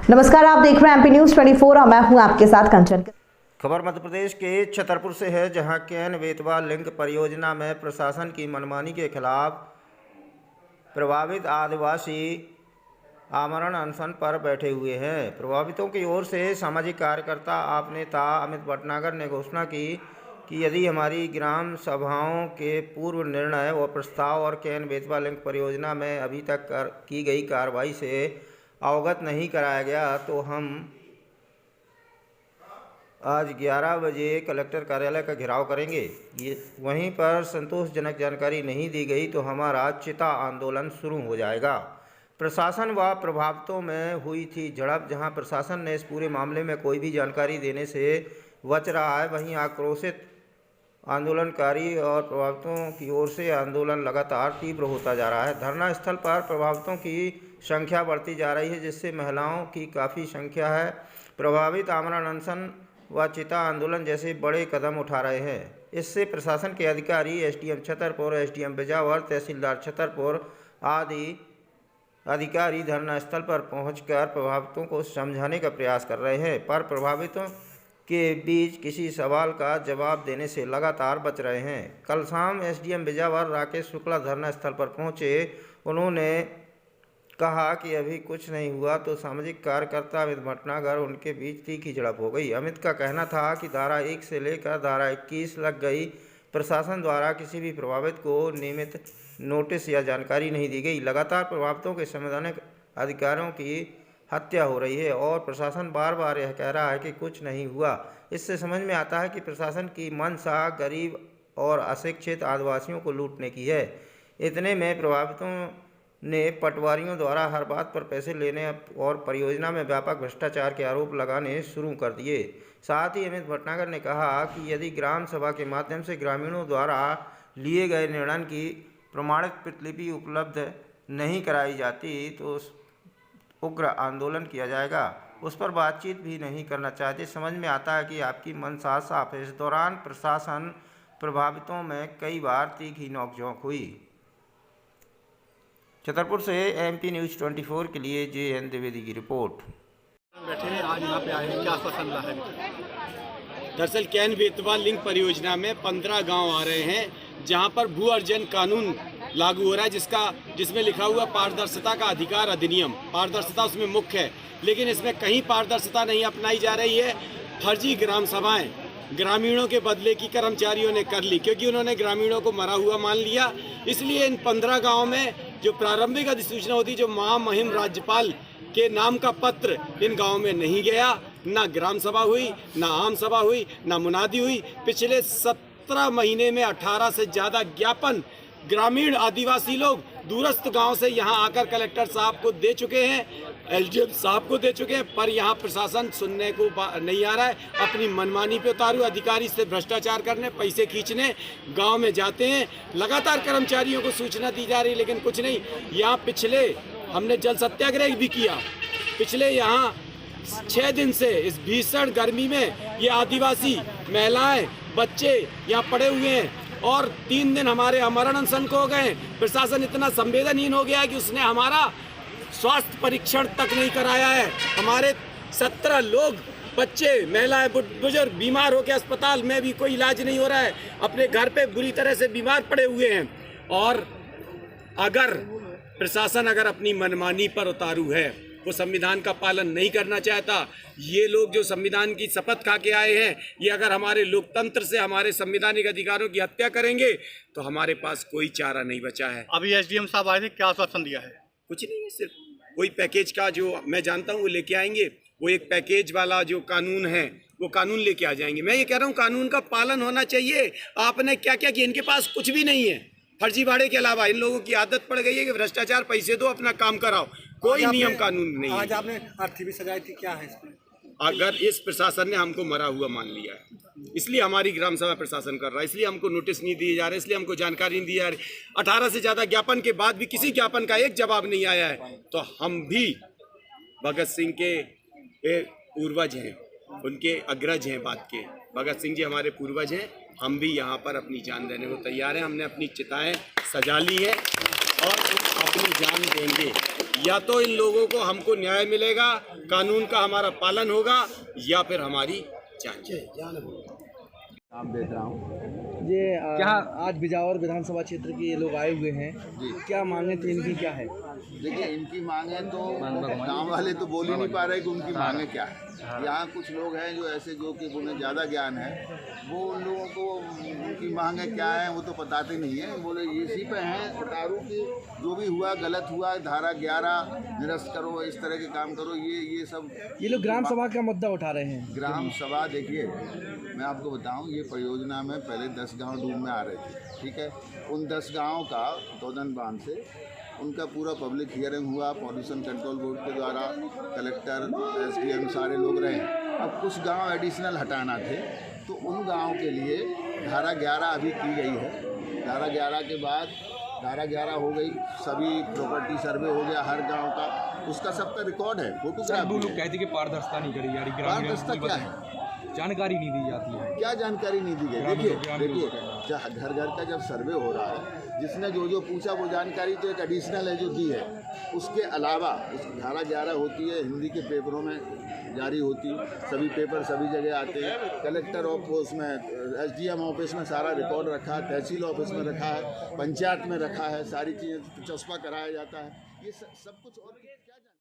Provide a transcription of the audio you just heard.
नमस्कार, आप देख रहे हैं एमपी न्यूज 24 और मैं हूं आपके साथ कंचन। खबर मध्य प्रदेश के छतरपुर से है, जहां केन बेतवा लिंक परियोजना में प्रशासन की मनमानी के खिलाफ प्रभावित आदिवासी आमरण अनशन पर बैठे हुए हैं। प्रभावितों की ओर से सामाजिक कार्यकर्ता आप नेता अमित भटनागर ने घोषणा की कि यदि हमारी ग्राम सभाओं के पूर्व निर्णय और प्रस्ताव और केन बेतवा लिंक परियोजना में अभी तक की गई कार्रवाई से अवगत नहीं कराया गया तो हम आज 11 बजे कलेक्टर कार्यालय का घेराव करेंगे। वहीं पर संतोषजनक जानकारी नहीं दी गई तो हमारा चिता आंदोलन शुरू हो जाएगा। प्रशासन व प्रभावितों में हुई थी झड़प, जहां प्रशासन ने इस पूरे मामले में कोई भी जानकारी देने से बच रहा है। वहीं आक्रोशित आंदोलनकारी और प्रभावितों की ओर से आंदोलन लगातार तीव्र होता जा रहा है। धरना स्थल पर प्रभावितों की संख्या बढ़ती जा रही है, जिससे महिलाओं की काफ़ी संख्या है। प्रभावित आमरण अनशन व चिता आंदोलन जैसे बड़े कदम उठा रहे हैं। इससे प्रशासन के अधिकारी एसडीएम छतरपुर, एसडीएम बिजावर, तहसीलदार छतरपुर आदि अधिकारी धरना स्थल पर पहुंचकर प्रभावितों को समझाने का प्रयास कर रहे हैं, पर प्रभावितों के बीच किसी सवाल का जवाब देने से लगातार बच रहे हैं। कल शाम एसडीएम बिजावर राकेश शुक्ला धरना स्थल पर पहुंचे। उन्होंने कहा कि अभी कुछ नहीं हुआ तो सामाजिक कार्यकर्ता अमित भटनागर उनके बीच तीखी झड़प हो गई। अमित का कहना था कि धारा 1 से लेकर धारा 21 लग गई। प्रशासन द्वारा किसी भी प्रभावित को नियमित नोटिस या जानकारी नहीं दी गई। लगातार प्रभावितों के संवैधानिक अधिकारों की हत्या हो रही है और प्रशासन बार बार यह कह रहा है कि कुछ नहीं हुआ। इससे समझ में आता है कि प्रशासन की मंशा गरीब और अशिक्षित आदिवासियों को लूटने की है। इतने में प्रभावितों ने पटवारियों द्वारा हर बात पर पैसे लेने और परियोजना में व्यापक भ्रष्टाचार के आरोप लगाने शुरू कर दिए। साथ ही अमित भटनागर ने कहा कि यदि ग्राम सभा के माध्यम से ग्रामीणों द्वारा लिए गए निर्णय की प्रमाणित प्रतिलिपि उपलब्ध नहीं कराई जाती तो उग्र आंदोलन किया जाएगा। उस पर बातचीत भी नहीं करना चाहते। समझ में आता है कि आपकी मंशा साफ है। इस दौरान प्रशासन प्रभावितों में कई बार तीखी नोकझोंक हुई। छतरपुर से एमपी न्यूज 24 के लिए JN द्विवेदी की रिपोर्ट। बैठे हैं, आज यहाँ पे आए हैं, क्या आश्वासन रहा है? दरअसल केन बेतवा लिंक परियोजना में 15 गांव आ रहे हैं, जहां पर भू अर्जन कानून लागू हो रहा है, जिसमें लिखा हुआ पारदर्शिता का अधिकार अधिनियम। पारदर्शिता उसमें मुख्य है, लेकिन इसमें कहीं पारदर्शिता नहीं अपनाई जा रही है। फर्जी ग्राम सभाएं ग्रामीणों के बदले की कर्मचारियों ने कर ली, क्योंकि उन्होंने ग्रामीणों को मरा हुआ मान लिया। इसलिए इन 15 गाँव में जो प्रारंभिक अधिसूचना होती, जो महामहिम राज्यपाल के नाम का पत्र इन गाँव में नहीं गया, ना ग्राम सभा हुई, ना आम सभा हुई, ना मुनादी हुई। पिछले 17 महीने में 18 से ज़्यादा ज्ञापन ग्रामीण आदिवासी लोग दूरस्थ गांव से यहां आकर कलेक्टर साहब को दे चुके हैं, एलजीएम साहब को दे चुके हैं, पर यहां प्रशासन सुनने को नहीं आ रहा है। अपनी मनमानी पे उतारू अधिकारी से भ्रष्टाचार करने, पैसे खींचने गांव में जाते हैं। लगातार कर्मचारियों को सूचना दी जा रही है, लेकिन कुछ नहीं। यहाँ पिछले हमने जल सत्याग्रह भी किया। पिछले यहाँ 6 दिन से इस भीषण गर्मी में ये आदिवासी महिलाएं, बच्चे यहाँ पड़े हुए हैं और 3 दिन हमारे आमरण अनशन को हो गए। प्रशासन इतना संवेदनहीन हो गया है कि उसने हमारा स्वास्थ्य परीक्षण तक नहीं कराया है। हमारे 17 लोग, बच्चे, महिलाएं, बुजुर्ग बीमार होकर अस्पताल में भी कोई इलाज नहीं हो रहा है, अपने घर पे बुरी तरह से बीमार पड़े हुए हैं। और अगर प्रशासन अपनी मनमानी पर उतारू है, वो संविधान का पालन नहीं करना चाहता, ये लोग जो संविधान की शपथ खा के आए हैं, ये अगर हमारे लोकतंत्र से, हमारे संवैधानिक अधिकारों की हत्या करेंगे तो हमारे पास कोई चारा नहीं बचा है। अभी एसडीएम साहब आए थे, क्या आश्वासन दिया है? कुछ नहीं है, सिर्फ कोई पैकेज का जो मैं जानता हूँ वो लेके आएंगे। वो एक पैकेज वाला जो कानून है वो कानून लेके आ जाएंगे। मैं ये कह रहा हूँ कानून का पालन होना चाहिए। आपने क्या क्या किया? इनके पास कुछ भी नहीं है। फर्जीवाड़े के अलावा इन लोगों की आदत पड़ गई है कि भ्रष्टाचार, पैसे दो, अपना काम कराओ, कोई नियम कानून नहीं है। आज आपने अर्थी भी सजाई थी, क्या है इसमें? अगर इस प्रशासन ने हमको मरा हुआ मान लिया है, इसलिए हमारी ग्राम सभा प्रशासन कर रहा है, इसलिए हमको नोटिस नहीं दिए जा रहे, इसलिए हमको जानकारी नहीं दी जा रही। 18 से ज़्यादा ज्ञापन के बाद भी किसी ज्ञापन का एक जवाब नहीं आया है। तो हम भी भगत सिंह के पूर्वज हैं, उनके अग्रज हैं बात के। भगत सिंह जी हमारे पूर्वज हैं। हम भी यहाँ पर अपनी जान देने को तैयार हैं। हमने अपनी चिताएं सजा ली हैं। और अपनी जान देंगे। या तो इन लोगों को हमको न्याय मिलेगा, कानून का हमारा पालन होगा, या फिर हमारी जान जाएगी। नाम देख रहा हूँ। ये क्या आज बिजावर विधानसभा क्षेत्र के ये लोग आए हुए हैं, क्या मांगे थे इनकी, क्या है? देखिए, इनकी मांगे तो गांव वाले तो बोल ही नहीं पा रहे कि उनकी मांगे क्या है। यहाँ कुछ लोग हैं जो ऐसे जो कि उन्हें ज़्यादा ज्ञान है, वो उन लोगों को उनकी मांगे क्या है वो तो बताते नहीं है। बोले इसी पे हैं उतारू की जो भी हुआ गलत हुआ, धारा 11 निरस्त करो, इस तरह के काम करो, ये सब। ये लोग ग्राम सभा का मुद्दा उठा रहे हैं। ग्राम सभा, देखिए मैं आपको बताऊं, ये परियोजना में पहले 10 गांव डूब में आ रहे थे, ठीक है। उन 10 गांव का दौदन बांध से उनका पूरा पब्लिक हियरिंग हुआ, पॉल्यूशन कंट्रोल बोर्ड के द्वारा, कलेक्टर, SDM सारे लोग रहे। अब कुछ गांव एडिशनल हटाना थे, तो उन गांव के लिए धारा 11 अभी की गई है। धारा 11 के बाद धारा 11 हो गई, सभी प्रॉपर्टी सर्वे हो गया हर गांव का, उसका सबका रिकॉर्ड है, फोटोग्राफ। लोग कहते हैं कि पारदर्शिता नहीं करी जा रही, पारदर्शिता क्या है, जानकारी नहीं दी जाती है। क्या जानकारी नहीं दी गई? देखिए घर घर का जब सर्वे हो रहा है, जिसने जो पूछा वो जानकारी तो एक एडिशनल है जो दी है। उसके अलावा उस धारा 11 होती है, हिंदी के पेपरों में जारी होती, सभी पेपर सभी जगह आते हैं। कलेक्टर ऑफिस में, SDM ऑफिस में सारा रिकॉर्ड रखा है, तहसील ऑफिस में रखा है, पंचायत में रखा है, सारी चीज़ें चस्पा कराया जाता है। ये सब कुछ और क्या